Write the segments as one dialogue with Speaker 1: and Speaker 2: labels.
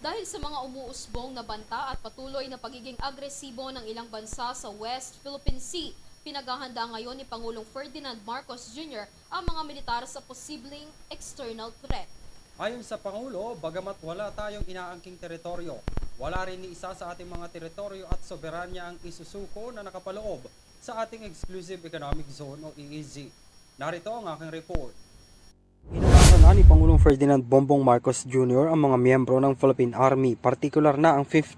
Speaker 1: Dahil sa mga umuusbong na banta at patuloy na pagiging agresibo ng ilang bansa sa West Philippine Sea, pinaghahanda ngayon ni Pangulong Ferdinand Marcos Jr. ang mga militar sa posibleng external threat.
Speaker 2: Ayon sa Pangulo, bagamat wala tayong inaangking teritoryo, wala rin ni isa sa ating mga teritoryo at soberanya ang isusuko na nakapaloob sa ating Exclusive Economic Zone o EEZ. Narito ang aking report. Inalasan na ni Pangulong Ferdinand Bongbong Marcos Jr. ang mga miyembro ng Philippine Army, partikular na ang 5th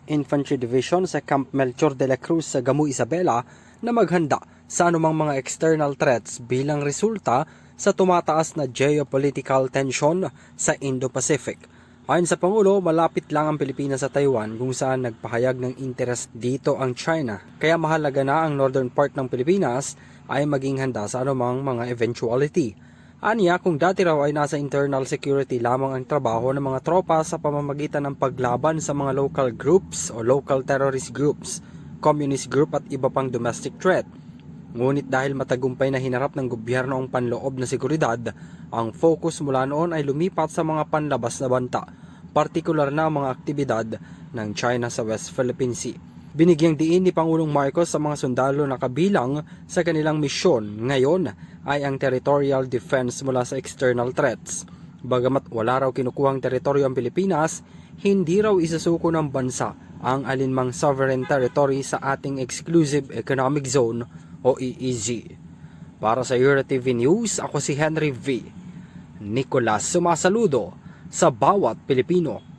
Speaker 2: Infantry Division sa Camp Melchor de la Cruz sa Gamu Isabela na maghanda sa anumang mga external threats bilang resulta sa tumataas na geopolitical tension sa Indo-Pacific. Ayon sa Pangulo, malapit lang ang Pilipinas sa Taiwan kung saan nagpahayag ng interest dito ang China. Kaya mahalaga na ang northern part ng Pilipinas ay maging handa sa anumang mga eventuality. Aniya, kung dati raw ay nasa internal security lamang ang trabaho ng mga tropa sa pamamagitan ng paglaban sa mga local groups o local terrorist groups, communist group at iba pang domestic threat. Ngunit dahil matagumpay na hinarap ng gobyerno ang panloob na seguridad, ang focus mula noon ay lumipat sa mga panlabas na banta, partikular na mga aktibidad ng China sa West Philippine Sea. Binigyang diin ni Pangulong Marcos sa mga sundalo na kabilang sa kanilang misyon ngayon ay ang territorial defense mula sa external threats. Bagamat wala raw kinukuhang teritoryo ang Pilipinas, hindi raw isasuko ng bansa ang alinmang sovereign territory sa ating Exclusive Economic Zone o EEZ. Para sa EuroTV News, ako si Henry V. Nicolas sumasaludo sa bawat Pilipino.